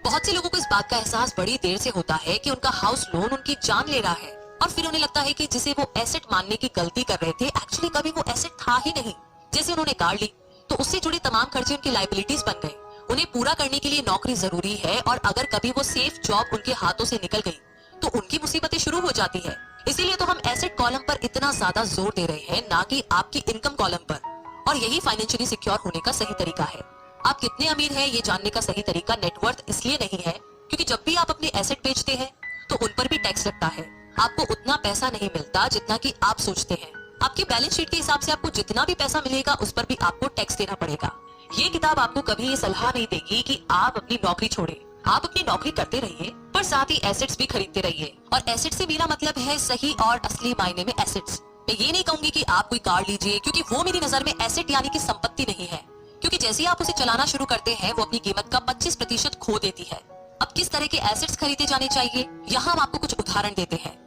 बहुत से लोगों को इस बात का एहसास बड़ी देर से होता है कि उनका हाउस लोन उनकी जान ले रहा है, और फिर उन्हें लगता है कि जिसे वो एसेट मानने की गलती कर रहे थे, एक्चुअली कभी वो एसेट था ही नहीं। जैसे उन्होंने कार ली तो उससे जुड़े तमाम खर्चे उनकी लायबिलिटीज बन गए। उन्हें पूरा करने के लिए नौकरी जरूरी है, और अगर कभी वो सेफ जॉब उनके हाथों से निकल गई तो उनकी मुसीबतें शुरू हो जाती है। इसीलिए तो हम एसेट कॉलम पर इतना ज्यादा जोर दे रहे हैं, ना कि आपकी इनकम कॉलम पर। और यही फाइनेंशियली सिक्योर होने का सही तरीका है। आप कितने अमीर हैं ये जानने का सही तरीका नेटवर्थ इसलिए नहीं है, क्योंकि जब भी आप अपने एसेट बेचते हैं तो उन पर भी टैक्स लगता है। आपको उतना पैसा नहीं मिलता जितना कि आप सोचते हैं। आपकी बैलेंस शीट के हिसाब से आपको जितना भी पैसा मिलेगा उस पर भी आपको टैक्स देना पड़ेगा। ये किताब आपको कभी ये सलाह नहीं देगी कि आप अपनी नौकरी छोड़े। आप अपनी नौकरी करते रहिए, पर साथ ही एसेट्स भी खरीदते रहिए। और एसेट से मेरा मतलब है सही और असली मायने में एसेट्स। मैं ये नहीं कहूंगी कि आप कोई कार लीजिए, क्योंकि वो मेरी नजर में एसेट यानी कि संपत्ति नहीं है, क्योंकि जैसे ही आप उसे चलाना शुरू करते हैं वो अपनी कीमत का 25% खो देती है। अब किस तरह के एसेट्स खरीदे जाने चाहिए, यहाँ हम आपको कुछ उदाहरण देते हैं।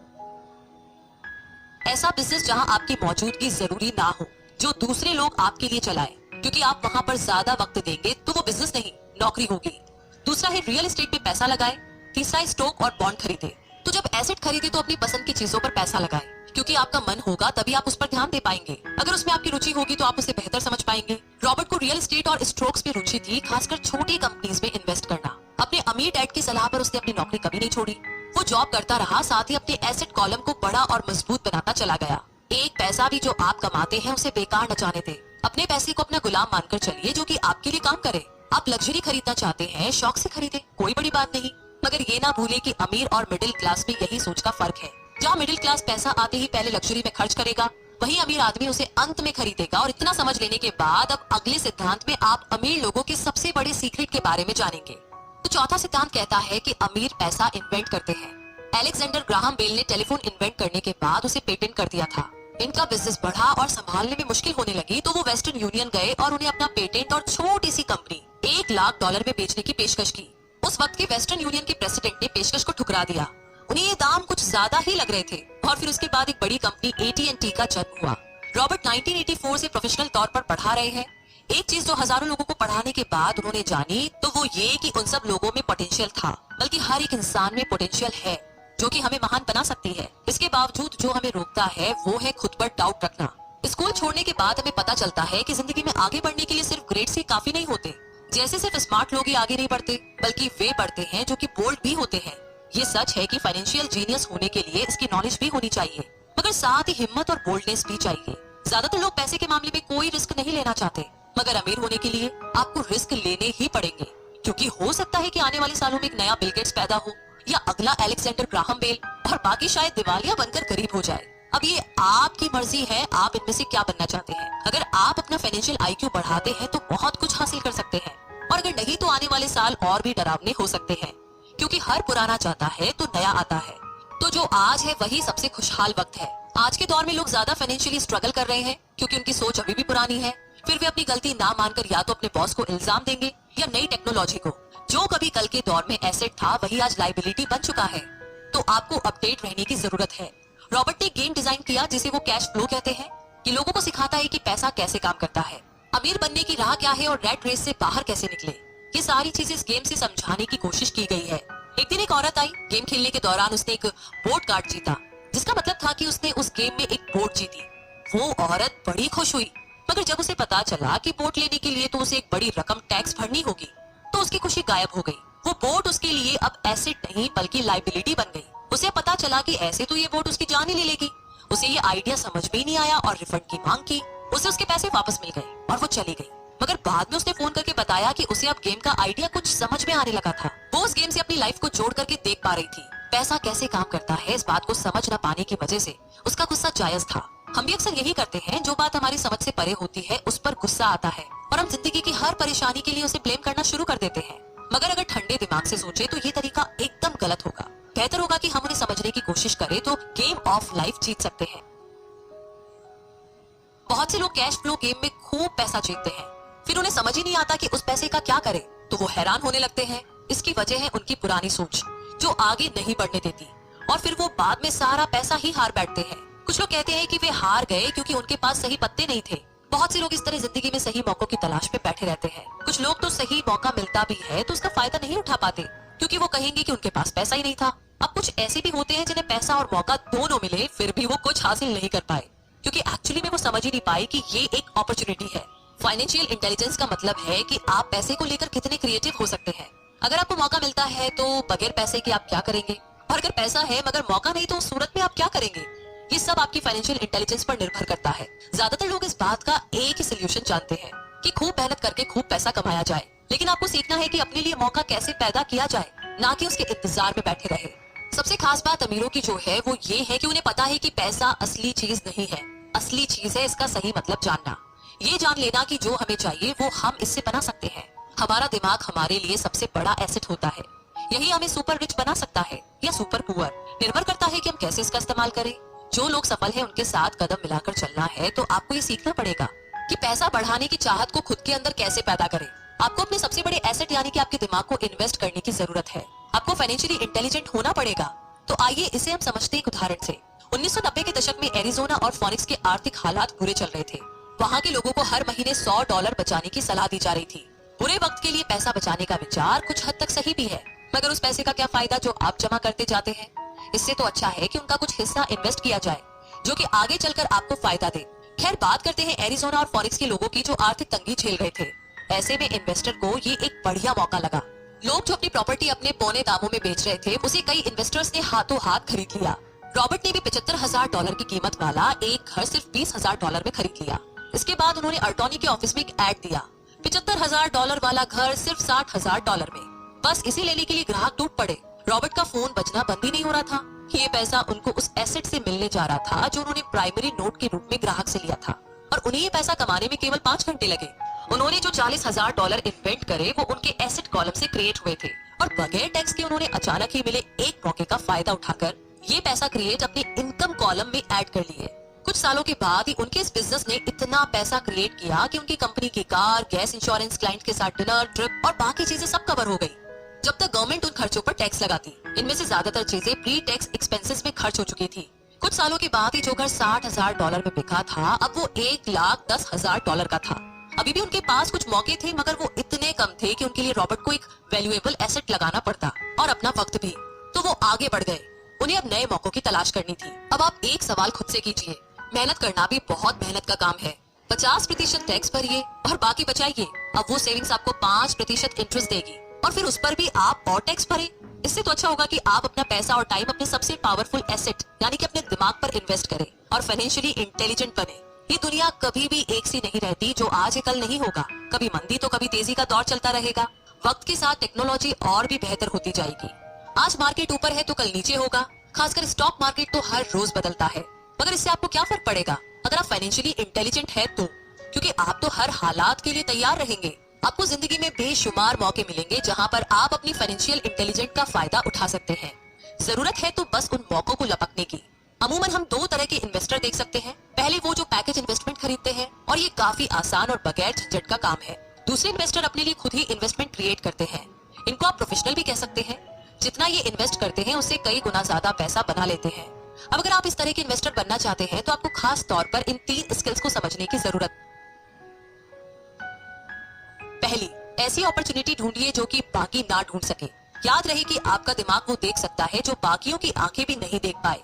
ऐसा बिजनेस जहाँ आपकी मौजूदगी जरूरी ना हो, जो दूसरे लोग आपके लिए चलाए, क्योंकि आप वहाँ पर ज्यादा वक्त देंगे तो वो बिजनेस नहीं, नौकरी होगी। दूसरा है रियल एस्टेट में पैसा लगाए। तीसरा है स्टॉक और बॉन्ड खरीदे। तो जब एसेट खरीदे तो अपनी पसंद की चीजों पर पैसा लगाए, क्योंकि आपका मन होगा तभी आप उस पर ध्यान दे पाएंगे। अगर उसमें आपकी रुचि होगी तो आप उसे बेहतर समझ पाएंगे। रॉबर्ट को रियल एस्टेट और स्टॉक्स में रुचि थी, खासकर छोटी कंपनीज में इन्वेस्ट करना। अपने अमीर डैड की सलाह पर उसने अपनी नौकरी कभी नहीं छोड़ी। वो जॉब करता रहा, साथ ही अपने एसेट कॉलम को बड़ा और मजबूत बनाता चला गया। एक पैसा भी जो आप कमाते हैं उसे बेकार न जाने दे। अपने पैसे को अपना गुलाम मानकर चलिए, जो कि आपके लिए काम करे। आप लग्जरी खरीदना चाहते हैं, शौक से खरीदे, कोई बड़ी बात नहीं। मगर ये ना भूले कि अमीर और मिडिल क्लास में यही सोच का फर्क है। जहाँ मिडिल क्लास पैसा आते ही पहले लग्जरी में खर्च करेगा, वही अमीर आदमी उसे अंत में खरीदेगा। और इतना समझ लेने के बाद अब अगले सिद्धांत में आप अमीर लोगों के सबसे बड़े सीक्रेट के बारे में जानेंगे। तो चौथा सिद्धांत कहता है कि अमीर पैसा इन्वेंट करते हैं। अलेक्जेंडर ग्राहम बेल ने टेलीफोन इन्वेंट करने के बाद उसे पेटेंट कर दिया था। इनका बिजनेस बढ़ा और संभालने में मुश्किल होने लगी, तो वो वेस्टर्न यूनियन गए और उन्हें अपना पेटेंट और छोटी सी कंपनी $1 लाख में बेचने की पेशकश की। उस वक्त के वेस्टर्न यूनियन के प्रेसिडेंट ने पेशकश को ठुकरा दिया। उन्हें ये दाम कुछ ज्यादा ही लग रहे थे, और फिर उसके बाद एक बड़ी कंपनी AT&T का जन्म हुआ। रॉबर्ट 1984 से प्रोफेशनल तौर पर पढ़ा रहे हैं। एक चीज जो हजारों लोगों को पढ़ाने के बाद उन्होंने जानी, तो वो ये कि उन सब लोगों में पोटेंशियल था, बल्कि हर एक इंसान में पोटेंशियल है, जो कि हमें महान बना सकती है। इसके बावजूद जो हमें रोकता है वो है खुद पर डाउट रखना। स्कूल छोड़ने के बाद हमें पता चलता है कि जिंदगी में आगे बढ़ने के लिए सिर्फ ग्रेड्स ही काफी नहीं होते। जैसे सिर्फ स्मार्ट लोग ही आगे नहीं बढ़ते, बल्कि वे बढ़ते हैं जो कि बोल्ड भी होते हैं। ये सच है कि फाइनेंशियल जीनियस होने के लिए इसकी नॉलेज भी होनी चाहिए, मगर साथ ही हिम्मत और बोल्डनेस भी चाहिए। ज्यादातर लोग पैसे के मामले में कोई रिस्क नहीं लेना चाहते, मगर अमीर होने के लिए आपको रिस्क लेने ही पड़ेंगे, क्योंकि हो सकता है कि आने वाले सालों में एक नया बिल गेट्स पैदा हो, या अगला अलेक्जेंडर ग्राहम बेल, और बाकी शायद दिवालिया बनकर गरीब हो जाए। अब ये आपकी मर्जी है, आप इनमें से क्या बनना चाहते हैं। अगर आप अपना फाइनेंशियल IQ बढ़ाते हैं तो बहुत कुछ हासिल कर सकते हैं, और अगर नहीं तो आने वाले साल और भी डरावने हो सकते हैं, क्योंकि हर पुराना जाता है तो नया आता है। तो जो आज है वही सबसे खुशहाल वक्त है। आज के दौर में लोग ज्यादा फाइनेंशियली स्ट्रगल कर रहे हैं, क्योंकि उनकी सोच अभी भी पुरानी है। फिर वे अपनी गलती ना मानकर या तो अपने बॉस को इल्जाम देंगे या नई टेक्नोलॉजी को। जो कभी कल के दौर में एसेट था वही आज लायबिलिटी बन चुका है। तो आपको अपडेट रहने की जरूरत है। रॉबर्ट ने गेम डिजाइन किया जिसे वो कैश फ्लो कहते हैं। ये लोगों को सिखाता है कि पैसा कैसे काम करता है, अमीर बनने की राह क्या है और रैट रेस से बाहर कैसे निकले। ये सारी चीजें इस गेम से समझाने की कोशिश की गई है। एक दिन एक औरत आई। गेम खेलने के दौरान उसने एक बोर्ड कार्ड जीता, जिसका मतलब था कि उसने उस गेम में एक बोर्ड जीती। वो औरत बड़ी खुश हुई, मगर जब उसे पता चला कि बोर्ड लेने के लिए तो उसे एक बड़ी रकम टैक्स भरनी होगी, तो उसकी खुशी गायब हो गई। वो बोर्ड उसके लिए अब एसेट नहीं बल्कि लायबिलिटी बन गई। उसे पता चला कि ऐसे तो ये बोर्ड उसकी जान ही ले लेगी। उसे ये आइडिया समझ में ही नहीं आया और रिफंड की मांग की। उसे उसके पैसे वापस मिल गए और वो चली गई। मगर बाद में उसने फोन करके बताया कि उसे अब गेम का आइडिया कुछ समझ में आने लगा था। वो उस गेम से अपनी लाइफ को जोड़ करके देख पा रही थी। पैसा कैसे काम करता है इस बात को समझ न पाने की वजह से उसका गुस्सा जायज था। हम भी अक्सर यही करते हैं, जो बात हमारी समझ से परे होती है उस पर गुस्सा आता है और हम जिंदगी की हर परेशानी के लिए उसे ब्लेम करना शुरू कर देते हैं। मगर अगर ठंडे दिमाग से सोचे तो ये तरीका एकदम गलत होगा। बेहतर होगा कि हम उन्हें समझने की कोशिश करें तो गेम ऑफ लाइफ जीत सकते हैं। बहुत से लोग कैश फ्लो गेम में खूब पैसा जीतते हैं, फिर उन्हें समझ ही नहीं आता कि उस पैसे का क्या करें, तो वो हैरान होने लगते हैं। इसकी वजह है उनकी पुरानी सोच, जो आगे नहीं बढ़ने देती, और फिर वो बाद में सारा पैसा ही हार बैठते हैं। कुछ लोग कहते हैं कि वे हार गए क्योंकि उनके पास सही पत्ते नहीं थे। बहुत से लोग इस तरह जिंदगी में सही मौकों की तलाश में बैठे रहते हैं। कुछ लोग तो सही मौका मिलता भी है तो उसका फायदा नहीं उठा पाते, क्योंकि वो कहेंगे कि उनके पास पैसा ही नहीं था। अब कुछ ऐसे भी होते हैं जिन्हें पैसा और मौका दोनों मिले, फिर भी वो कुछ हासिल नहीं कर पाए, क्योंकि एक्चुअली में वो समझ ही नहीं पाए कि ये एक अपॉर्चुनिटी है। फाइनेंशियल इंटेलिजेंस का मतलब है कि आप पैसे को लेकर कितने क्रिएटिव हो सकते हैं। अगर आपको मौका मिलता है तो बगैर पैसे के आप क्या करेंगे, और अगर पैसा है मगर मौका नहीं तो उस सूरत में आप क्या करेंगे। ये सब आपकी फाइनेंशियल इंटेलिजेंस पर निर्भर करता है। ज्यादातर लोग इस बात का एक ही सोल्यूशन जानते हैं कि खूब मेहनत करके खूब पैसा कमाया जाए, लेकिन आपको सीखना है कि अपने लिए मौका कैसे पैदा किया जाए, ना कि उसके इंतजार में बैठे रहे। सबसे खास बात अमीरों की जो है वो ये है कि उन्हें पता है कि पैसा असली चीज नहीं है। असली चीज है इसका सही मतलब जानना। ये जान लेना कि जो हमें चाहिए वो हम इससे बना सकते हैं। हमारा दिमाग हमारे लिए सबसे बड़ा एसेट होता है। यही हमें सुपर रिच बना सकता है या सुपर पुअर, निर्भर करता है कि हम कैसे इसका इस्तेमाल करें। जो लोग सफल हैं उनके साथ कदम मिलाकर चलना है तो आपको ये सीखना पड़ेगा कि पैसा बढ़ाने की चाहत को खुद के अंदर कैसे पैदा करें। आपको अपने सबसे बड़े एसेट यानी कि आपके दिमाग को इन्वेस्ट करने की जरूरत है। आपको फाइनेंशियली इंटेलिजेंट होना पड़ेगा। तो आइए इसे हम समझते हैं एक उदाहरण से। 1990 के दशक में एरिजोना और फोनिक्स के आर्थिक हालात बुरे चल रहे थे। वहाँ के लोगों को हर महीने $100 बचाने की सलाह दी जा रही थी। बुरे वक्त के लिए पैसा बचाने का विचार कुछ हद तक सही भी है, मगर उस पैसे का क्या फायदा जो आप जमा करते जाते हैं। इससे तो अच्छा है कि उनका कुछ हिस्सा इन्वेस्ट किया जाए जो कि आगे चलकर आपको फायदा दे। खैर, बात करते हैं एरिजोना और फोनिक्स के लोगों की जो आर्थिक तंगी झेल रहे थे। ऐसे में इन्वेस्टर को ये एक बढ़िया मौका लगा। लोग जो अपनी प्रॉपर्टी अपने पौने दामों में बेच रहे थे उसे कई इन्वेस्टर्स ने हाथों हाथ खरीद लिया। रॉबर्ट ने भी $75,000 की कीमत वाला एक घर सिर्फ $20,000 में खरीद लिया। इसके बाद उन्होंने अटॉर्नी के ऑफिस में एक ऐड दिया, $75,000 वाला घर सिर्फ $60,000 में। बस इसे लेने के लिए ग्राहक टूट पड़े। रॉबर्ट का फोन बजना बंद ही नहीं हो रहा था। ये पैसा उनको उस एसेट से मिलने जा रहा था जो उन्होंने प्राइमरी नोट के रूप में ग्राहक से लिया था, और उन्हें ये पैसा कमाने में केवल 5 घंटे लगे। उन्होंने जो $40,000 इन्वेंट करे वो उनके एसेट कॉलम से क्रिएट हुए थे, और बगैर टैक्स के उन्होंने अचानक ही मिले एक मौके का फायदा उठाकर ये पैसा क्रिएट अपने इनकम कॉलम में ऐड कर लिए। कुछ सालों के बाद ही उनके इस बिजनेस ने इतना पैसा क्रिएट किया कि उनकी कंपनी की कार, गैस इंश्योरेंस, क्लाइंट के साथ डिनर, ट्रिप और बाकी चीजें सब कवर हो गई। जब तक गवर्नमेंट उन खर्चों पर टैक्स लगाती, इनमें से ज्यादातर चीजें प्री टैक्स एक्सपेंसेस में खर्च हो चुकी थी। कुछ सालों के बाद ही जो घर $60,000 में बिका था अब वो $1,10,000 का था। अभी भी उनके पास कुछ मौके थे, मगर वो इतने कम थे कि उनके लिए रॉबर्ट को एक वैल्यूएबल एसेट लगाना पड़ता, और अपना वक्त भी। तो वो आगे बढ़ गए। उन्हें अब नए मौकों की तलाश करनी थी। अब आप एक सवाल खुद से कीजिए, मेहनत करना भी बहुत मेहनत का काम है। 50% टैक्स भरिए और बाकी बचाइए। अब वो सेविंग्स आपको 5% इंटरेस्ट देगी, और फिर उस पर भी आप और टैक्स भरे। इससे तो अच्छा होगा कि आप अपना पैसा और टाइम अपने सबसे पावरफुल एसेट यानी कि अपने दिमाग पर इन्वेस्ट करें और फाइनेंशियली इंटेलिजेंट बने। ये दुनिया कभी भी एक सी नहीं रहती। जो आज है कल नहीं होगा। कभी मंदी तो कभी तेजी का दौर चलता रहेगा। वक्त के साथ टेक्नोलॉजी और भी बेहतर होती जाएगी। आज मार्केट ऊपर है तो कल नीचे होगा। खासकर स्टॉक मार्केट तो हर रोज बदलता है, मगर इससे आपको क्या फर्क पड़ेगा अगर आप फाइनेंशियली इंटेलिजेंट है तो, क्योंकि आप तो हर हालात के लिए तैयार रहेंगे। आपको जिंदगी में बेशुमार मौके मिलेंगे जहां पर आप अपनी फाइनेंशियल इंटेलिजेंस का फायदा उठा सकते हैं। जरूरत है तो बस उन मौकों को लपकने की। अमूमन हम 2 तरह के इन्वेस्टर देख सकते हैं। पहले वो जो पैकेज इन्वेस्टमेंट खरीदते हैं, और ये काफी आसान और बगैर झंझट का काम है। दूसरे इन्वेस्टर अपने लिए खुद ही इन्वेस्टमेंट क्रिएट करते हैं। इनको आप प्रोफेशनल भी कह सकते हैं। जितना ये इन्वेस्ट करते हैं उससे कई गुना ज्यादा पैसा बना लेते हैं। अब अगर आप इस तरह के इन्वेस्टर बनना चाहते हैं तो आपको खास तौर पर इन 3 स्किल्स को समझने की जरूरत। पहली, ऐसी अपॉर्चुनिटी ढूंढिए जो कि बाकी ना ढूंढ सके। याद रहे कि आपका दिमाग वो देख सकता है जो बाकियों की आंखें भी नहीं देख पाए।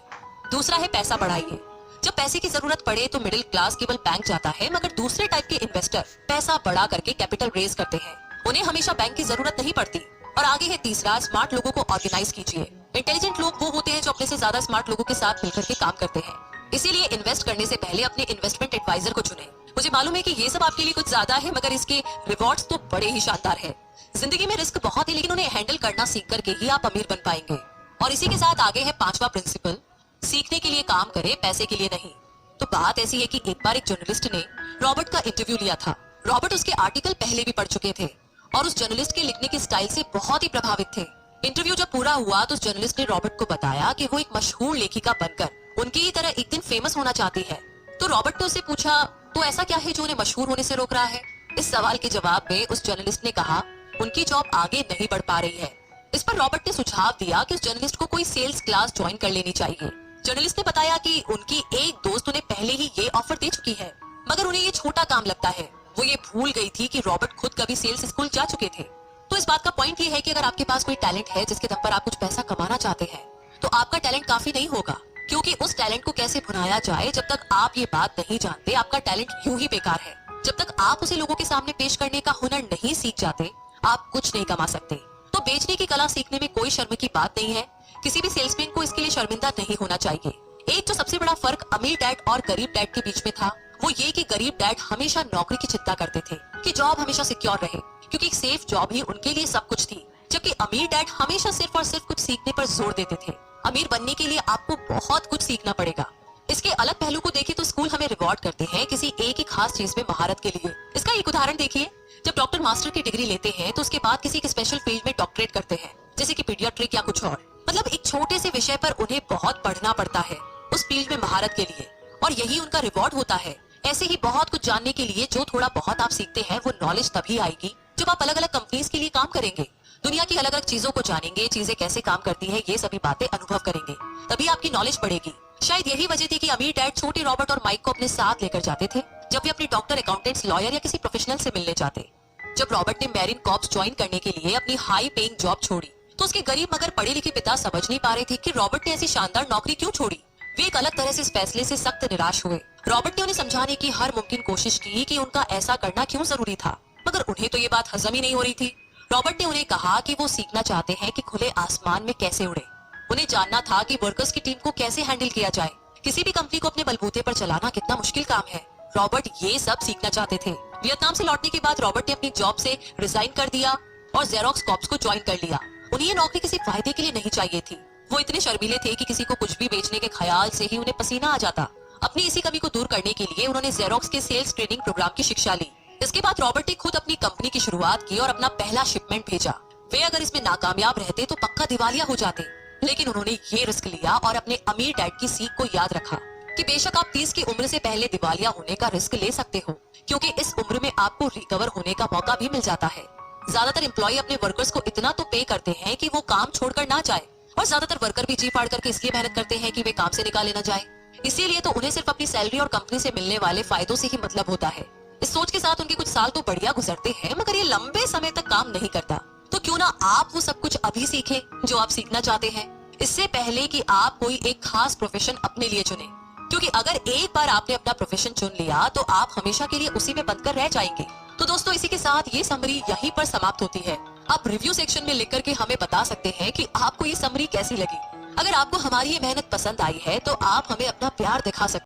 दूसरा है पैसा बढ़ाइए। जब पैसे की जरूरत पड़े तो मिडिल क्लास केवल बैंक जाता है, मगर दूसरे टाइप के इन्वेस्टर पैसा बढ़ा करके कैपिटल रेज करते हैं। उन्हें हमेशा बैंक की जरूरत नहीं पड़ती। और आगे है तीसरा, स्मार्ट लोगों को ऑर्गेनाइज कीजिए। इंटेलिजेंट लोग वो होते हैं जो अपने से ज्यादा स्मार्ट लोगों के साथ मिलकर के काम करते हैं। इसीलिए इन्वेस्ट करने से पहले अपने इन्वेस्टमेंट एडवाइजर को चुनें। मुझे मालूम है कि ये सब आपके लिए कुछ ज्यादा है, मगर इसके रिवॉर्ड्स तो बड़े ही शानदार है। जिंदगी में रिस्क बहुत है, लेकिन उन्हें हैंडल करना सीख करके ही आप अमीर बन पाएंगे। और इसी के साथ आगे है 5वां प्रिंसिपल, सीखने के लिए काम करें, पैसे के लिए नहीं। तो बात ऐसी है कि एक बार एक जर्नलिस्ट ने रॉबर्ट का इंटरव्यू लिया था। रॉबर्ट उसके आर्टिकल पहले भी पढ़ चुके थे और उस जर्नलिस्ट के लिखने के स्टाइल से बहुत ही प्रभावित थे। इंटरव्यू जब पूरा हुआ तो उस जर्नलिस्ट ने रॉबर्ट को बताया कि वो एक मशहूर लेखिका बनकर उनकी ही तरह एक दिन फेमस होना चाहती है। तो रॉबर्ट ने उससे पूछा, तो ऐसा क्या है जो उन्हें मशहूर होने से रोक रहा है? इस सवाल के जवाब में उस जर्नलिस्ट ने कहा, उनकी जॉब आगे नहीं बढ़ पा रही है। इस पर रॉबर्ट ने सुझाव दिया कि उस जर्नलिस्ट को कोई सेल्स क्लास ज्वाइन कर लेनी चाहिए। जर्नलिस्ट ने बताया कि उनकी एक दोस्त उन्हें पहले ही ये ऑफर दे चुकी है, मगर उन्हें ये छोटा काम लगता है। वो ये भूल गई थी कि रॉबर्ट खुद कभी सेल्स स्कूल जा चुके थे। तो इस बात का पॉइंट ये है कि अगर आपके पास कोई टैलेंट है जिसके दम पर आप कुछ पैसा कमाना चाहते हैं, तो आपका टैलेंट काफी नहीं होगा, क्योंकि उस टैलेंट को कैसे भुनाया जाए, जब तक आप ये बात नहीं जानते, आपका टैलेंट यूं ही बेकार है। जब तक आप उसे लोगों के सामने पेश करने का हुनर नहीं सीख जाते, आप कुछ नहीं कमा सकते। तो बेचने की कला सीखने में कोई शर्म की बात नहीं है। किसी भी सेल्समैन को इसके लिए शर्मिंदा नहीं होना चाहिए। एक जो सबसे बड़ा फर्क अमीर डैड और गरीब डैड के बीच में था, वो ये कि गरीब डैड हमेशा नौकरी की चिंता करते थे कि जॉब हमेशा सिक्योर रहे, क्योंकि एक सेफ जॉब ही उनके लिए सब कुछ थी। जबकि अमीर डैड हमेशा सिर्फ और सिर्फ कुछ सीखने पर जोर देते थे। अमीर बनने के लिए आपको बहुत कुछ सीखना पड़ेगा। इसके अलग पहलू को देखें तो स्कूल हमें रिवॉर्ड करते हैं किसी एक ही खास चीज में महारत के लिए। इसका एक उदाहरण देखिए, जब डॉक्टर मास्टर की डिग्री लेते हैं तो उसके बाद किसी स्पेशल फील्ड में डॉक्टरेट करते हैं, जैसे कि पीडियाट्रिक या कुछ और। मतलब एक छोटे से विषय पर उन्हें बहुत पढ़ना पड़ता है उस फील्ड में महारत के लिए, और यही उनका रिवॉर्ड होता है। ऐसे ही बहुत कुछ जानने के लिए जो थोड़ा बहुत आप सीखते हैं, वो नॉलेज तभी आएगी जब आप अलग अलग कंपनीज के लिए काम करेंगे, दुनिया की अलग अलग चीजों को जानेंगे, चीजें कैसे काम करती है, ये सभी बातें अनुभव करेंगे, तभी आपकी नॉलेज बढ़ेगी। शायद यही वजह थी कि अमीर डैड छोटे रॉबर्ट और माइक को अपने साथ लेकर जाते थे जब वे अपने डॉक्टर, अकाउंटेंट्स, लॉयर या किसी प्रोफेशनल से मिलने जाते। जब रॉबर्ट ने मैरीन कॉर्प्स ज्वाइन करने के लिए अपनी हाई पेइंग जॉब छोड़ी, तो उसके गरीब मगर पढ़े लिखे पिता समझ नहीं पा रहे थे कि रॉबर्ट ने ऐसी शानदार नौकरी क्यों छोड़ी। वे एक अलग तरह से इस फैसले से सख्त निराश हुए। रॉबर्ट ने उन्हें समझाने की हर मुमकिन कोशिश की कि उनका ऐसा करना क्यों जरूरी था, मगर उन्हें तो ये बात हजम ही नहीं हो रही थी। रॉबर्ट ने उन्हें कहा कि वो सीखना चाहते हैं कि खुले आसमान में कैसे उड़े। उन्हें जानना था कि वर्कर्स की टीम को कैसे हैंडल किया जाए। किसी भी कंपनी को अपने बलबूते पर चलाना कितना मुश्किल काम है। रॉबर्ट ये सब सीखना चाहते थे। वियतनाम से लौटने के बाद रॉबर्ट ने अपनी जॉब से रिजाइन कर दिया और जेरोक्स कॉर्प्स को ज्वाइन कर लिया। उन्हें ये नौकरी किसी फायदे के लिए नहीं चाहिए थी। वो इतने शर्मीले थे कि किसी को कुछ भी बेचने के ख्याल से ही उन्हें पसीना आ जाता। अपनी इसी कमी को दूर करने के लिए उन्होंने जेरोक्स के सेल्स ट्रेनिंग प्रोग्राम की शिक्षा ली। इसके बाद रॉबर्ट ने खुद अपनी कंपनी की शुरुआत की और अपना पहला शिपमेंट भेजा। वे अगर इसमें नाकामयाब रहते तो पक्का दिवालिया हो जाते, लेकिन उन्होंने ये रिस्क लिया और अपने अमीर डैड की सीख को याद रखा कि बेशक आप 30 की उम्र से पहले दिवालिया होने का रिस्क ले सकते हो, क्योंकि इस उम्र में आपको रिकवर होने का मौका भी मिल जाता है। ज्यादातर एम्प्लॉय अपने वर्कर्स को इतना तो पे करते हैं कि वो काम छोड़कर ना जाए, और ज्यादातर वर्कर भी जी फाड़ करके इसलिए मेहनत करते हैं कि वे काम से निकाले ना जाए। इसीलिए तो उन्हें सिर्फ अपनी सैलरी और कंपनी से मिलने वाले फायदों से ही मतलब होता है। इस सोच के साथ उनके कुछ साल तो बढ़िया गुजरते हैं, मगर ये लंबे समय तक काम नहीं करता। तो क्यों ना आप वो सब कुछ अभी सीखें जो आप सीखना चाहते हैं, इससे पहले कि आप कोई एक खास प्रोफेशन अपने लिए चुने, क्योंकि अगर एक बार आपने अपना प्रोफेशन चुन लिया तो आप हमेशा के लिए उसी में बंद कर रह जाएंगे। तो दोस्तों, इसी के साथ ये समरी यहीं पर समाप्त होती है। आप रिव्यू सेक्शन में लिख करके हमें बता सकते हैं कि आपको ये समरी कैसी लगी। अगर आपको हमारी ये मेहनत पसंद आई है तो आप हमें अपना प्यार दिखा सकते हैं।